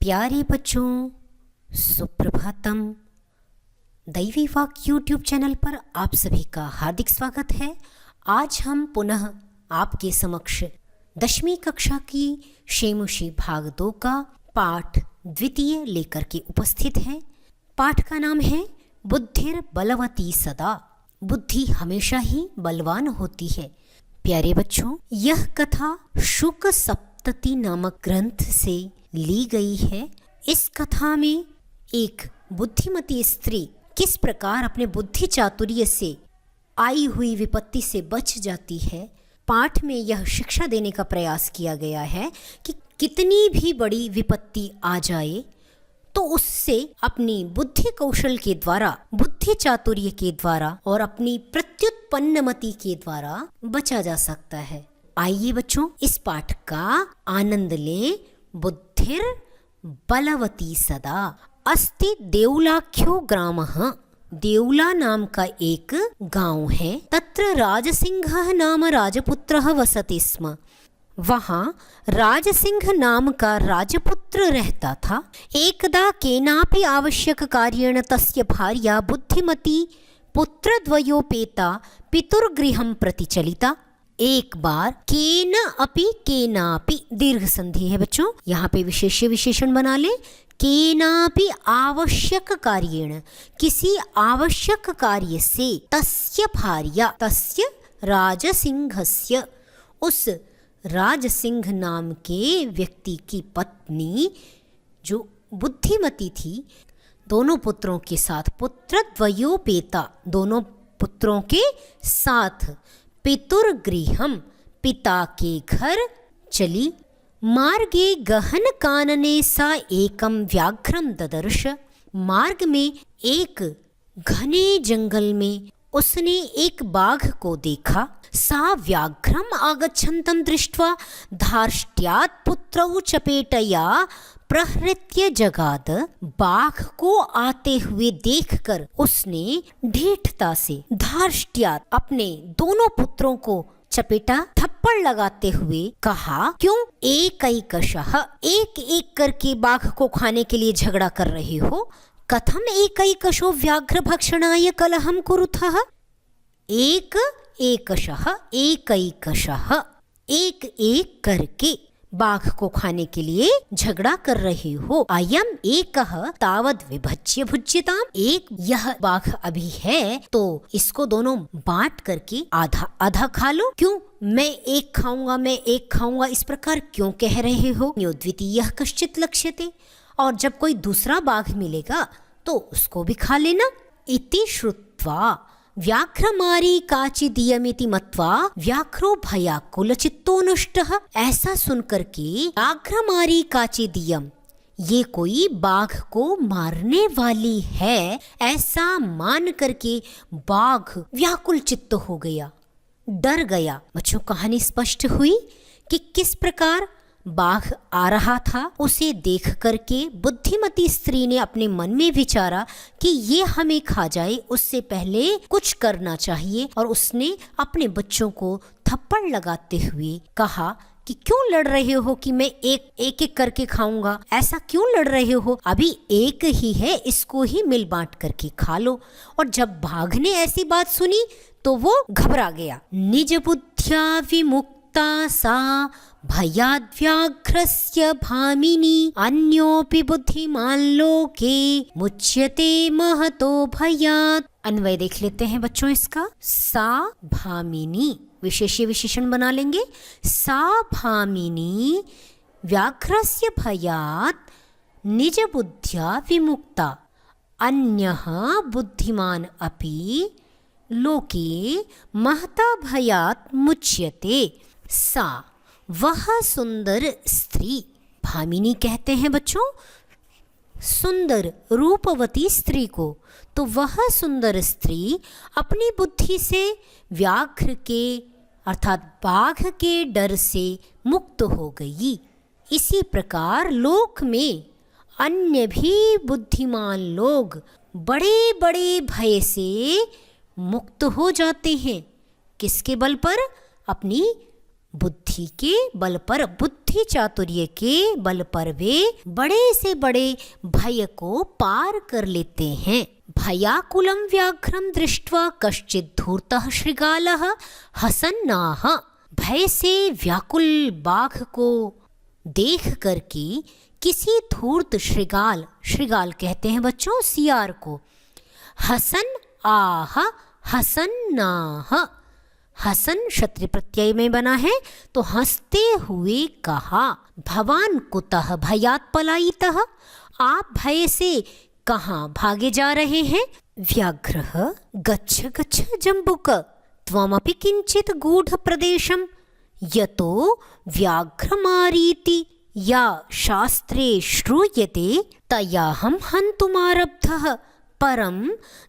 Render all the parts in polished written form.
प्यारे बच्चों, सुप्रभातम। दैवी वाक यूट्यूब चैनल पर आप सभी का हार्दिक स्वागत है। आज हम पुनः आपके समक्ष 10वीं कक्षा की शेमुशी भाग 2 का पाठ द्वितीय लेकर के उपस्थित हैं। पाठ का नाम है बुद्धिर बलवती सदा। बुद्धि हमेशा ही बलवान होती है। प्यारे बच्चों, यह कथा शुक सप्तति नामक ग्रंथ से ली गई है। इस कथा में एक बुद्धिमती स्त्री किस प्रकार अपने बुद्धि चातुर्य से आई हुई विपत्ति से बच जाती है, पाठ में यह शिक्षा देने का प्रयास किया गया है कि कितनी भी बड़ी विपत्ति आ जाए तो उससे अपनी बुद्धि कौशल के द्वारा, बुद्धि चातुर्य के द्वारा और अपनी प्रत्युत्पन्नमति के द्वारा बचा जा सकता है। आइए बच्चों, इस पाठ का आनंद लें। बुद्धिर बलवती सदा। अस्ति देउलाख्यो ग्रामः। देउला नाम का एक गांव है। तत्र राजसिंहः नाम राजपुत्रः वसति स्म। वहाँ राजसिंह नाम का राजपुत्र रहता था। एकदा केनापि आवश्यक कार्येण तस्य भार्या बुद्धिमती पुत्रद्वयोपेता पितुर्गृहं प्रति चलिता। एक बार केनापि दीर्घ संधि है बच्चों, यहाँ पे विशेषण बना ले। केनापि आवश्यक कार्येण, किसी आवश्यक कार्य से, तस्य भार्या, तस्य राजसिंहस्य, उस राजसिंह नाम के व्यक्ति की पत्नी जो बुद्धिमती थी, दोनों पुत्रों के साथ, पुत्रद्वयोपेता, दोनों पुत्रों के साथ, पितुर्गृहम, पिता के घर चली। मार्गे गहन कानने सा एकम व्याघ्रम ददर्श। मार्ग में एक घने जंगल में उसने एक बाघ को देखा। सा व्याघ्रम आगच्छन्तं दृष्ट्वा धार्ष्ट्यात् पुत्रौ चपेटया प्रहृत्य जगाद। बाघ को आते हुए देखकर उसने ढीठता से, धार्ष्ट्यात्, अपने दोनों पुत्रों को चपेटा, थप्पड़ लगाते हुए कहा, क्यों एकैकशः, एक एक करके बाघ को खाने के लिए झगड़ा कर रहे हो। कथम एकैकशो व्याघ्र भक्षणाय कलहम कुरुथः। एकैकशः, एक एक करके बाघ को खाने के लिए झगड़ा कर रहे हो। अयम एकः तावद विभज्य भुज्यताम। एक यह बाघ अभी है तो इसको दोनों बांट करके आधा आधा खा लो। क्यों मैं एक खाऊंगा, मैं एक खाऊंगा, इस प्रकार क्यों कह रहे हो। द्वितीयः कश्चित् लक्ष्यते, और जब कोई दूसरा बाघ मिलेगा तो उसको भी खा लेना। इति श्रुत्वा व्याघ्रमारी काचिदीयमिति मत्वा व्याघ्रो भयाकुल चित्तो नष्टः। ऐसा सुनकर के व्याघ्रमारी काचिदीयम, ये कोई बाघ को मारने वाली है, ऐसा मान करके बाघ व्याकुल चित्त हो गया, डर गया। बच्चों, कहानी स्पष्ट हुई कि किस प्रकार बाघ आ रहा था। उसे देख करके बुद्धिमती स्त्री ने अपने मन में विचारा कि ये हमें खा जाए, उससे पहले कुछ करना चाहिए। और उसने अपने बच्चों को थप्पड़ लगाते हुए कहा कि क्यों लड़ रहे हो कि मैं एक करके खाऊंगा, ऐसा क्यों लड़ रहे हो, अभी एक ही है, इसको ही मिल बांट करके खा लो। और जब बाघ ने ऐसी बात सुनी तो वो घबरा गया। निज बुद्ध्या विमुक्ता सा भयाद्व्याघ्रस्य भामिनी अन्योपि बुद्धिमान लोके मुच्यते महतो भयात्। अन्वय देख लेते हैं बच्चों इसका। सा भामिनी, विशेषण बना लेंगे। सा भामिनी व्याघ्रस्य भयात् निज बुद्ध्या विमुक्ता अन्यः बुद्धिमान अपि लोके महता भयात् मुच्यते। सा, वह सुंदर स्त्री, भामिनी कहते हैं बच्चों सुंदर रूपवती स्त्री को। तो वह सुंदर स्त्री अपनी बुद्धि से व्याघ्र के अर्थात बाघ के डर से मुक्त हो गई। इसी प्रकार लोक में अन्य भी बुद्धिमान लोग बड़े बड़े भय से मुक्त हो जाते हैं। किसके बल पर? अपनी बुद्धि के बल पर, बुद्धि बुद्धि चातुर्य के बल पर वे बड़े से बड़े भय को पार कर लेते हैं। भयाकुलं व्याघ्रं दृष्ट्वा कश्चित् धूर्तः शृगालः हसन्नाह। भय से व्याकुल बाघ को देख करके किसी धूर्त शृगाल, शृगाल कहते हैं बच्चों सियार को, हसन आह हसन्नाह, हसन क्षत्रिय प्रत्यय में बना है तो हंसते हुए कहा, भवान कुतः भयात् पलायितः, आप भय से कहाँ भागे जा रहे हैं। व्याघ्रः गच्छ गच्छ जम्बुक त्वमपि किंचित गूढ़ प्रदेशम यतो व्याघ्रमारीति या शास्त्रे श्रूयते तयाहं हन्तुमारब्धः परम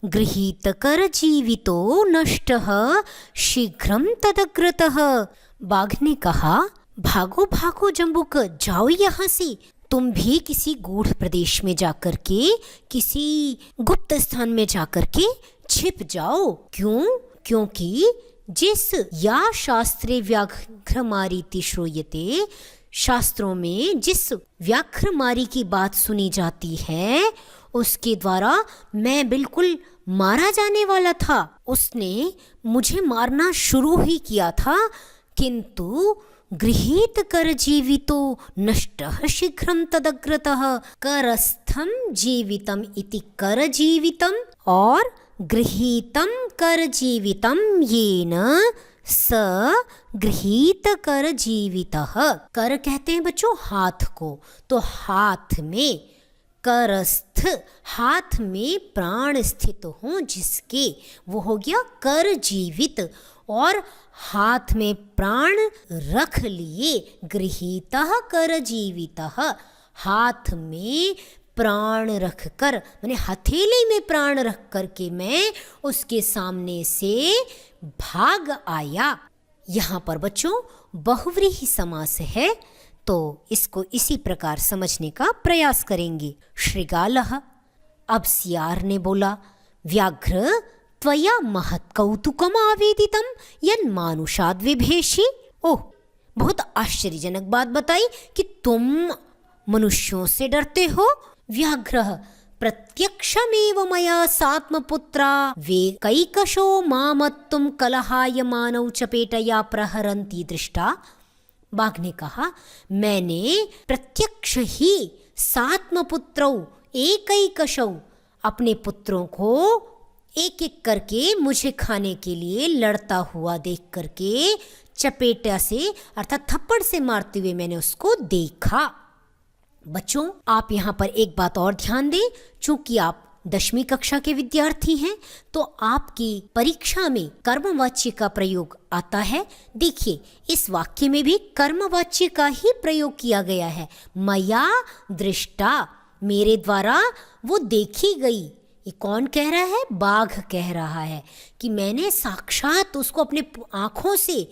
गृहीतकर जीवितो नष्टः शीघ्रं तदग्रतः। बाघ ने कहा, भागो भागो जम्बुक, जाओ यहाँ से, तुम भी किसी गूढ़ प्रदेश में जाकर के, किसी गुप्त स्थान में जाकर के छिप जाओ। क्यों? क्योंकि जिस या शास्त्रे व्याघ्रमारीति श्रूयते, शास्त्रों में जिस व्याघ्रमारी की बात सुनी जाती है उसके द्वारा मैं बिल्कुल मारा जाने वाला था। उसने मुझे मारना शुरू ही किया था, किंतु गृहीत कर जीवितो नष्टः शीघ्रं तदग्रतः। करस्थं जीवितम इति कर जीवितम और गृहीतम कर जीवितम येन स गृहीत कर जीवितः। कर कहते हैं बच्चों हाथ को, तो हाथ में करस्थ, हाथ में प्राण स्थित हो जिसके, वो हो गया कर जीवित, और हाथ में प्राण रख लिए गृहीतः कर जीवितः, हाथ में प्राण रख कर, मैंने हथेली में प्राण रख कर के मैं उसके सामने से भाग आया। यहाँ पर बच्चों बहुव्रीहि समास है, तो इसको इसी प्रकार समझने का प्रयास करेंगे। शृगालः, अब सियार ने बोला, व्याघ्र त्वया महत् कौतुकम आवेदितम यन्मानुषाद् विभेषि। ओह, बहुत आश्चर्यजनक बात बताई कि तुम मनुष्यों से डरते हो। व्याघ्रः प्रत्यक्षमेव मया सात्मपुत्रा वे कैकशो मामत्तुम कलहायमानौ चपेटया प्रहरन्ति दृष्टा। बाघ ने कहा, मैंने प्रत्यक्ष ही सात्मपुत्रौ एकैकशौ, अपने पुत्रों को एक एक करके मुझे खाने के लिए लड़ता हुआ देख करके चपेटा से अर्थात थप्पड़ से मारते हुए मैंने उसको देखा। बच्चों, आप यहाँ पर एक बात और ध्यान दें, चूंकि आप 10वीं कक्षा के विद्यार्थी हैं तो आपकी परीक्षा में कर्मवाच्य का प्रयोग आता है। देखिए, इस वाक्य में भी कर्मवाच्य का ही प्रयोग किया गया है। मया दृष्टा, मेरे द्वारा वो देखी गई। ये कौन कह रहा है? बाघ कह रहा है कि मैंने साक्षात उसको अपने आँखों से,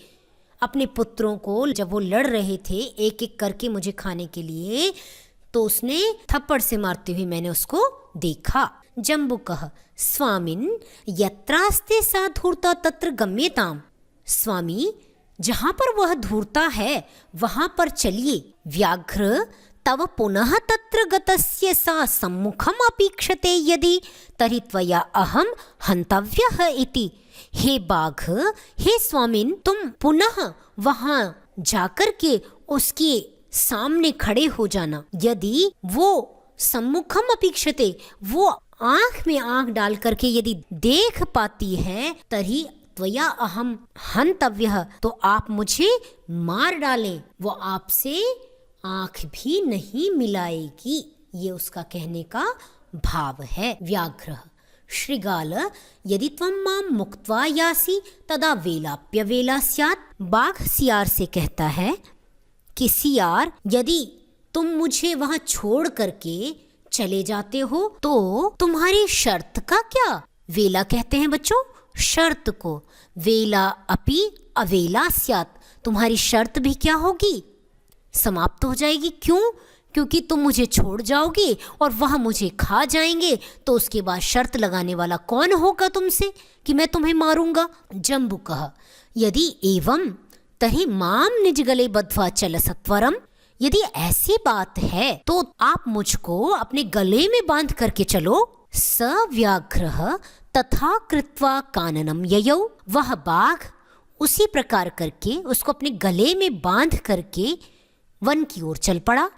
अपने पुत्रों को जब वो लड़ रहे थे एक एक करके मुझे खाने के लिए, तो उसने थप्पड़ से मारते हुए मैंने उसको देखा। जम्बुकः स्वामिन् यत्रास्ते सा धूर्ता तत्र गम्यताम। स्वामी, जहाँ पर वह धूर्ता है वहाँ पर चलिए। व्याघ्र तव पुनः तत्र गतस्य सा सम्मुखम अपेक्षते यदि तर्हि त्वया अहम हन्तव्यः इति। हे बाघ, हे स्वामिन, तुम पुनः वहाँ जाकर के उसके सामने खड़े हो जाना। यदि वो सम्मुखम अपेक्षते, वो आंख में आंख डाल करके यदि देख पाती है, तर्हि त्वया अहम हन्तव्यः, तो आप मुझे मार डालें, वो आपसे आंख भी नहीं मिलाएगी। ये उसका कहने का भाव है। व्याघ्र शृगाल यदि त्वं मां मुक्त्वा यासि तदा वेलाप्य वेला स्यात्। बाघ सियार से कहता है कि सियार, यदि तुम मुझे वहां छोड़ करके चले जाते हो तो तुम्हारी शर्त का क्या? वेला कहते हैं बच्चों शर्त को। वेला अपि अवेला स्यात्, तुम्हारी शर्त भी क्या होगी? समाप्त हो जाएगी। क्यों? क्योंकि तुम मुझे छोड़ जाओगे और वह मुझे खा जाएंगे, तो उसके बाद शर्त लगाने वाला कौन होगा तुमसे कि मैं तुम्हें मारूंगा? जम्बुकः यदि एवं तर्हि माम निज गले बद्ध्वा चल सत्वरम। यदि ऐसी बात है तो आप मुझको अपने गले में बांध करके चलो। स व्याघ्रः तथा कृत्वा काननम ययौ, वह बाघ उसी प्रकार करके उसको अपने गले में बांध करके वन की ओर चल पड़ा।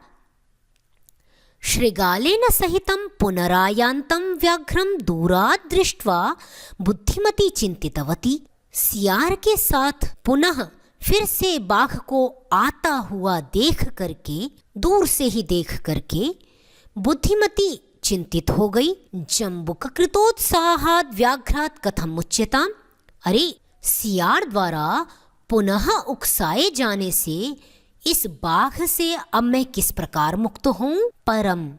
श्रृगालेन सहितं पुनरायान्तं व्याघ्रं दूरात् दृष्ट्वा बुद्धिमती चिंतितवती। सियार के साथ पुनः फिर से बाघ को आता हुआ देख करके, दूर से ही देख करके बुद्धिमती चिंतित हो गई। जम्बुक कृतोत्साहात् व्याघ्रात् कथम मुच्यताम्, अरे सियार द्वारा पुनः उकसाए जाने से इस बाघ से अब मैं किस प्रकार मुक्त हूँ। परम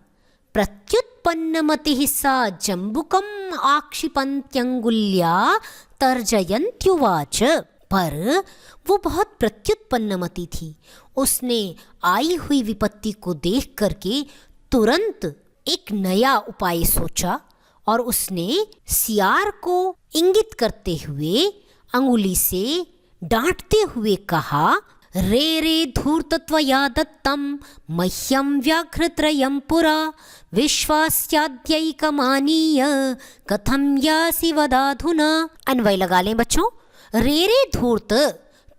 प्रत्युत्पन्नमतिः सा जम्बुकम् आक्षिपन्त्यंगुल्या तर्जयन्त्युवाच, पर वो बहुत प्रत्युत्पन्नमति थी। उसने आई हुई विपत्ति को देख करके तुरंत एक नया उपाय सोचा और उसने सियार को इंगित करते हुए अंगुली से डांटते हुए कहा, रे रे धूर्त त्वया दत्तं मह्यं व्याघ्रत्रयं पुरा विश्वास्याद्यैकमानीय कथं यासि वदाधुना। अन्वय लगा लें बच्चों। रे रे धूर्त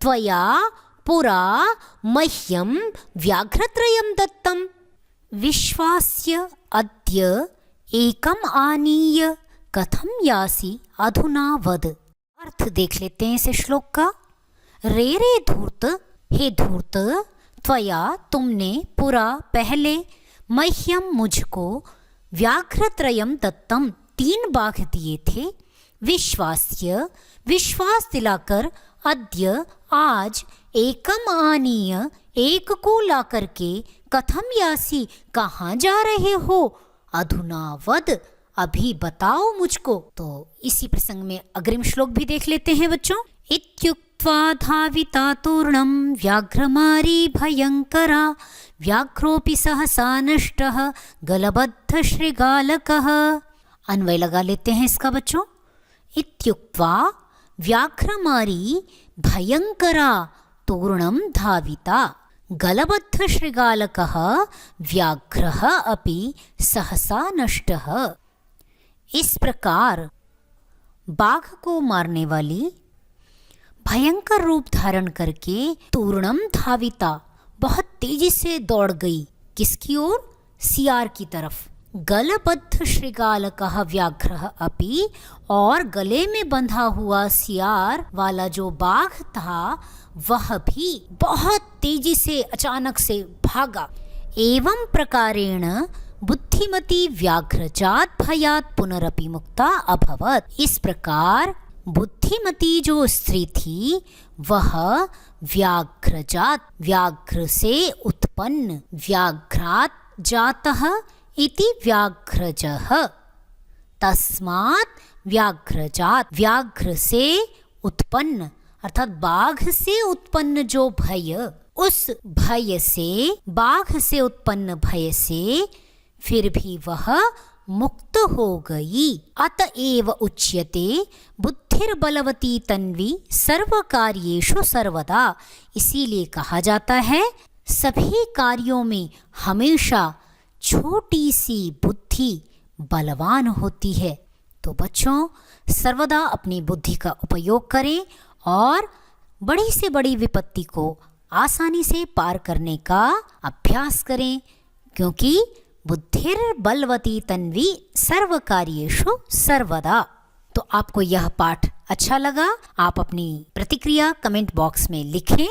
त्वया पुरा मह्यं व्याघ्रत्रयं दत्तं विश्वास्य अद्य एकम आनीय कथम यासी अधुना वद। अर्थ देख लेते हैं इस श्लोक का। रे रे धूर्त, हे धूर्त, त्वया तुमने, पुरा पहले, मह्यम मुझको, व्याघ्रत्रयम दत्तम 3 बाघ दिए थे, विश्वास्य विश्वास दिलाकर, अद्य आज, एकम आनीय एक को ला करके, कथम यासी कहाँ जा रहे हो, अधुना वद अभी बताओ मुझको। तो इसी प्रसंग में अग्रिम श्लोक भी देख लेते हैं बच्चों। इत्युक्त्वा धाविता तूर्णं व्याघ्रमारी भयंकरा व्याघ्रोऽपि सहसा नष्टः गलबद्ध श्रृगालकः। अन्वय लगा लेते हैं इसका बच्चों। इत्युक्त्वा व्याघ्रमारी भयंकरा तूर्णं धाविता गलबद्ध श्रृगालकः व्याघ्रः अपि सहसा नष्टः। इस प्रकार बाघ को मारने वाली भयंकर रूप धारण करके तूर्णम धाविता बहुत तेजी से दौड़ गई। किसकी ओर? सियार की तरफ। गलबद्ध श्रृगालकः व्याघ्रः अपि, और गले में बंधा हुआ सियार वाला जो बाघ था वह भी बहुत तेजी से अचानक से भागा। एवं प्रकारेण बुद्धिमती व्याघ्रजात भयात पुनरपि मुक्ता अभवत। इस प्रकार बुद्धिमती जो स्त्री थी वह व्याघ्रजात, व्याघ्र से उत्पन्न, व्याघ्रात जातः इति व्याघ्रजः, तस्मात् व्याघ्रजात, व्याघ्र से उत्पन्न अर्थात बाघ से उत्पन्न जो भय, उस भय से, बाघ से उत्पन्न भय से फिर भी वह मुक्त हो गई। अतएव उच्यते बुद्धिर्बलवती तन्वी सर्वकार्येषु सर्वदा। इसीलिए कहा जाता है सभी कार्यों में हमेशा छोटी सी बुद्धि बलवान होती है। तो बच्चों सर्वदा अपनी बुद्धि का उपयोग करें और बड़ी से बड़ी विपत्ति को आसानी से पार करने का अभ्यास करें, क्योंकि बुद्धिर्बलवती तन्वी सर्वकार्येषु सर्वदा। तो आपको यह पाठ अच्छा लगा? आप अपनी प्रतिक्रिया कमेंट बॉक्स में लिखें।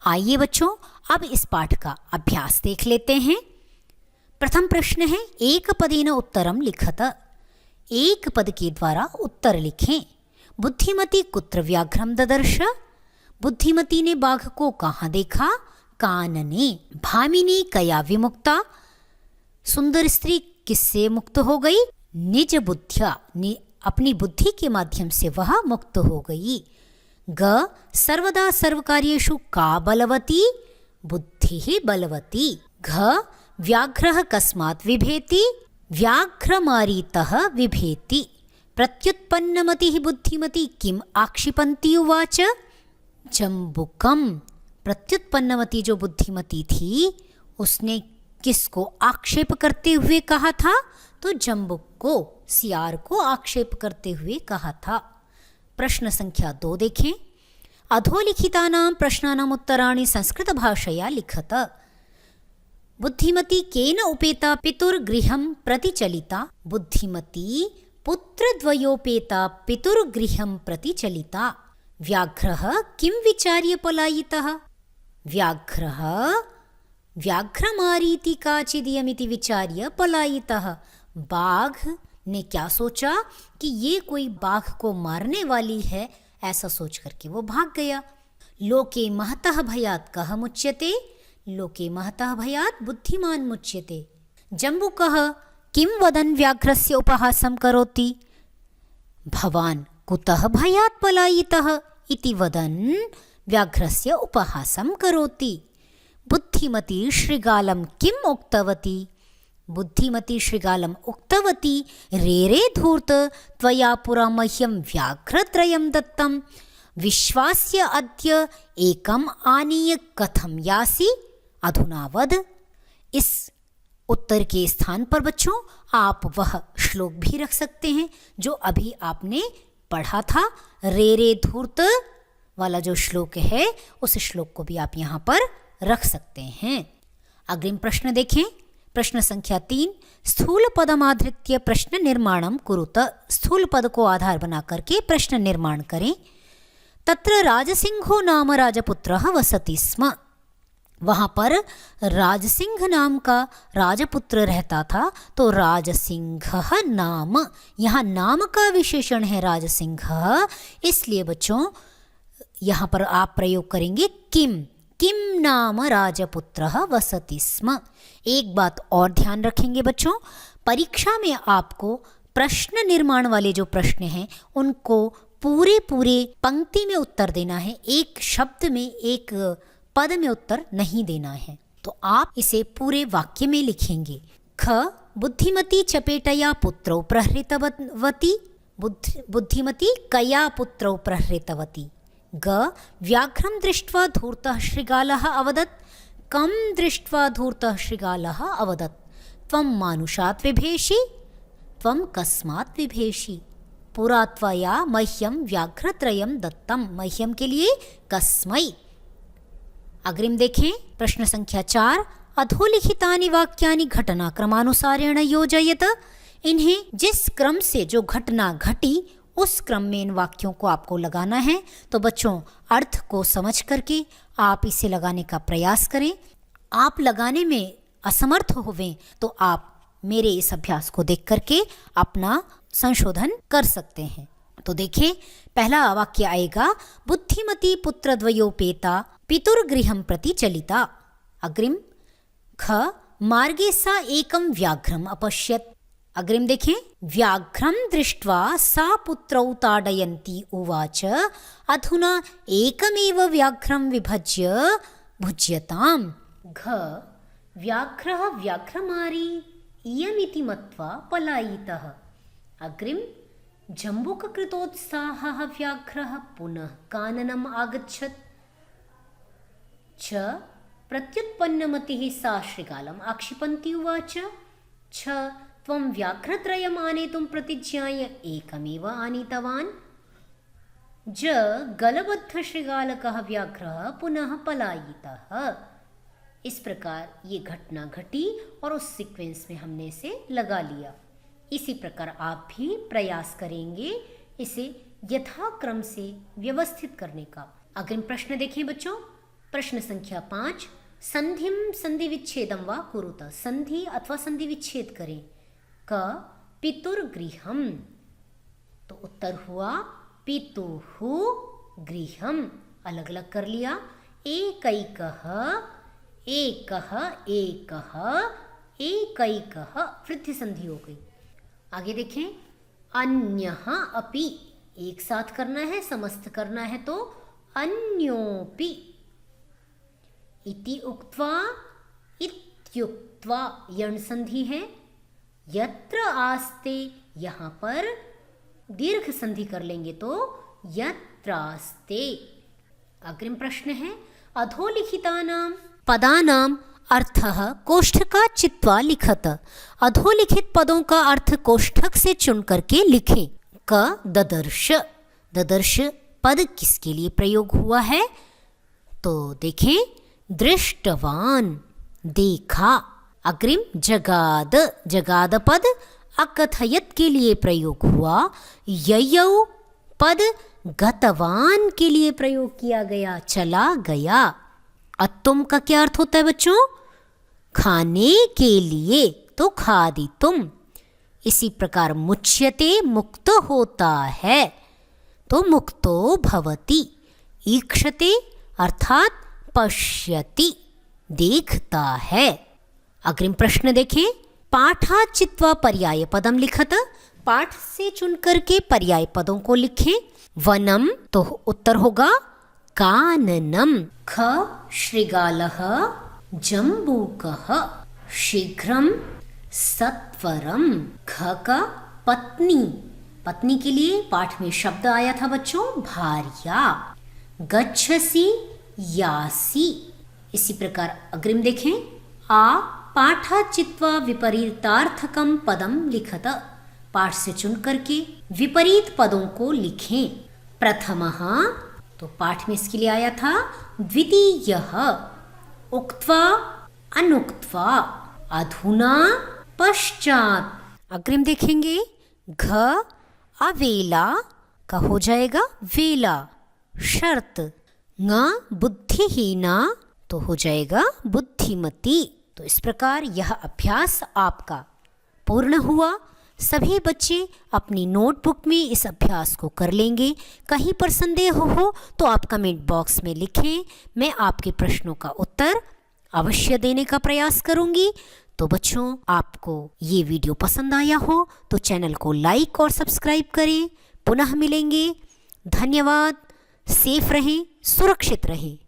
आइए बच्चों अब इस पाठ का अभ्यास देख लेते हैं। प्रथम प्रश्न है एक पदेन उत्तरम लिखत। एक पद के द्वारा उत्तर लिखें। बुद्धिमती कुत्र व्याघ्रम ददर्श। बुद्धिमती ने बाघ को कहाँ देखा? कानने। भामिनी कया विमुक्ता। सुंदर स्त्री किससे मुक्त हो गई? निज बुद्धिया, अपनी बुद्धि के माध्यम से वह मुक्त हो गई। ग सर्वदा सर्वकार्येषु का बलवती? बुद्धि ही बलवती। घ व्याघ्रः कस्मात् विभेति? व्याघ्रमारीतः विभेति। प्रत्युत्पन्नमतिः बुद्धिमती किम आक्षिपन्ती उवाच। जम्बुकम। प्रत्युत्पन्नमती जो बुद्धिमती थी उसने किसको आक्षेप करते हुए कहा था? तो जम्बुक को, सियार को आक्षेप करते हुए कहा था। प्रश्न संख्या 2 देखें। अधोलिखितानां प्रश्नानाम् उत्तराणि संस्कृतभाषया लिखत। बुद्धिमती केन उपेता पितुर्गृहं प्रति चलिता? बुद्धिमती पुत्रद्वयोपेता पितुर्गृहं प्रति चलिता। व्याघ्रः किं विचार्य पलायितः? व्याघ्रः व्याघ्रमारीति काचिदियमिति विचार्य पलायितः। बाघ ने क्या सोचा कि ये कोई बाघ को मारने वाली है, ऐसा सोच करके वो भाग गया। लोके महतः भयात् कः मुच्यते? लोके महतः भयात् बुद्धिमान् मुच्यते। जम्बुकः किं वदन् व्याघ्रस्य उपहासं करोति? भवान् कुतः भयात् पलायितः इति वदन् व्याघ्रस्य उपहासं करोति। बुद्धिमती शृगालं किम् उक्तवती? बुद्धिमती शृगालम् उक्तवती, रे रे धूर्त, त्वया पुरा मह्यं व्याघ्रत्रयं दत्तं, विश्वास्य अद्य एकम् आनीय कथं यासि? अधुना वद। इस उत्तर के स्थान पर बच्चों आप वह श्लोक भी रख सकते हैं जो अभी आपने पढ़ा था। रे रे धूर्त वाला जो श्लोक है, उस श्लोक को भी आप यहाँ पर रख सकते हैं। अग्रिम प्रश्न देखें। प्रश्न संख्या 3। स्थूल पदमाधृत्य प्रश्न निर्माणं कुरुत। स्थूल पद को आधार बना करके प्रश्न निर्माण करें। तत्र राजसिंहो नाम राजपुत्रः वसति स्म। वहाँ पर राजसिंह नाम का राजपुत्र रहता था। तो राजसिंह नाम, यहाँ नाम का विशेषण है राजसिंह, इसलिए बच्चों यहाँ पर आप प्रयोग करेंगे किम। किम नाम राजपुत्रः वसति स्म। एक बात और ध्यान रखेंगे बच्चों, परीक्षा में आपको प्रश्न निर्माण वाले जो प्रश्न हैं उनको पूरे पंक्ति में उत्तर देना है, एक शब्द में, एक पद में उत्तर नहीं देना है। तो आप इसे पूरे वाक्य में लिखेंगे। ख बुद्धिमती चपेटया पुत्रौ प्रहृतवती। बुद्धिमती कया पुत्रौ प्रहृतवती। ग व्याघ्रं दृष्ट्वा धूर्तः शृगालः अवदत्। कं दृष्ट्वा धूर्तः शृगालः अवदत्। त्वं मानुषात् विभेषि। त्वं कस्मात् विभेषि। पुरा त्वया मह्यं व्याघ्रत्रयं दत्तं। मह्यं के लिए कस्मै। अग्रिम देखें। प्रश्न संख्या 4। अधोलिखितानि वाक्यानि घटनाक्रमानुसारेण योजयत। इन्हें जिस क्रम से जो घटना घटी उस क्रम में इन वाक्यों को आपको लगाना है। तो बच्चों अर्थ को समझ करके आप इसे लगाने का प्रयास करें। आप लगाने में असमर्थ होवें तो आप मेरे इस अभ्यास को देख करके अपना संशोधन कर सकते हैं। तो देखें, पहला वाक्य आएगा बुद्धिमती पुत्रद्वयोपेता पितुर्गृहं प्रति चलिता। अग्रिम ख मार्गे सा एकं व्याघ्रम अपश्यत्। अग्रिम देखें, व्याघ्रं दृष्ट्वा सा पुत्रौ ताडयन्ती उवाच अधुना एकमेव व्याघ्रं विभज्य भुज्यताम्। घ व्याघ्रः व्याघ्रमारी इयमिति मत्वा पलायितः। अग्रिम जम्बुककृतोत्साहः व्याघ्रः पुनः काननम् आगच्छत्। छ प्रत्युत्पन्नमतिः सा शृगालम् आक्षिपन्ती उवाच। छ त्वं व्याघ्रत्रयम् आनेतुं प्रतिज्ञाय एकमेव आनीतवान्। ज गलबद्धशृगालकः व्याघ्रः पुनः पलायितः। इस प्रकार ये घटना घटी और उस सीक्वेंस में हमने इसे लगा लिया। इसी प्रकार आप भी प्रयास करेंगे इसे यथाक्रम से व्यवस्थित करने का। अग्रिम प्रश्न देखें बच्चों। प्रश्न संख्या 5। संधिम संधि विच्छेदम वा कुरुत। संधि अथवा संधि विच्छेद करें। क पितुर्गृहम। तो उत्तर हुआ पितुः गृहम। अलग अलग कर लिया। एकैकः एकः एकः एकैकः वृद्धि संधि हो गई। आगे देखें। अन्यः अपि। एक साथ करना है, समस्त करना है तो अन्योपि। इति उक्त्वा इत्युक्त्वा यण संधि है। यत्र आस्ते, यहाँ पर दीर्घ संधि कर लेंगे तो यत्रास्ते। अग्रिम प्रश्न है अधोलिखितानां पदानां अर्थः कोष्ठकात् चित्वा लिखत। अधोलिखित पदों का अर्थ कोष्ठक से चुन करके लिखें। क ददर्श, ददर्श पद किसके लिए प्रयोग हुआ है? तो देखें, दृष्टवान, देखा। अग्रिम जगाद, जगाद पद अकथयत के लिए प्रयोग हुआ। ययौ पद गतवान के लिए प्रयोग किया गया, चला गया। अतुम का क्या अर्थ होता है बच्चों? खाने के लिए, तो खादितुम। इसी प्रकार मुच्यते मुक्त होता है, तो मुक्तो भवति। ईक्षते अर्थात पश्यति, देखता है। अग्रिम प्रश्न देखें, पाठात् चित्वा पर्याय पदम लिखत। पाठ से चुन करके पर्याय पदों को लिखें। वनम, तो उत्तर होगा काननम। ख श्रृगालः जम्बूकः। शीघ्रम सत्वरम। घ का पत्नी, पत्नी के लिए पाठ में शब्द आया था बच्चों, भार्या। गच्छसि यासि। इसी प्रकार अग्रिम देखें, आ पाठात् चित्वा विपरीतार्थकम पदम लिखत। पाठ से चुन करके विपरीत पदों को लिखें। प्रथमः, तो पाठ में इसके लिए आया था द्वितीयः। उक्त्वा अनुक्त्वा। अधुना पश्चात। अग्रिम देखेंगे, घ अवेला का हो जाएगा वेला, शर्त। ङ बुद्धिहीना, तो हो जाएगा बुद्धिमती। तो इस प्रकार यह अभ्यास आपका पूर्ण हुआ। सभी बच्चे अपनी नोटबुक में इस अभ्यास को कर लेंगे। कहीं पर संदेह हो तो आप कमेंट बॉक्स में लिखें, मैं आपके प्रश्नों का उत्तर अवश्य देने का प्रयास करूंगी। तो बच्चों, आपको ये वीडियो पसंद आया हो तो चैनल को लाइक और सब्सक्राइब करें। पुनः मिलेंगे। धन्यवाद। सेफ रहें, सुरक्षित रहें।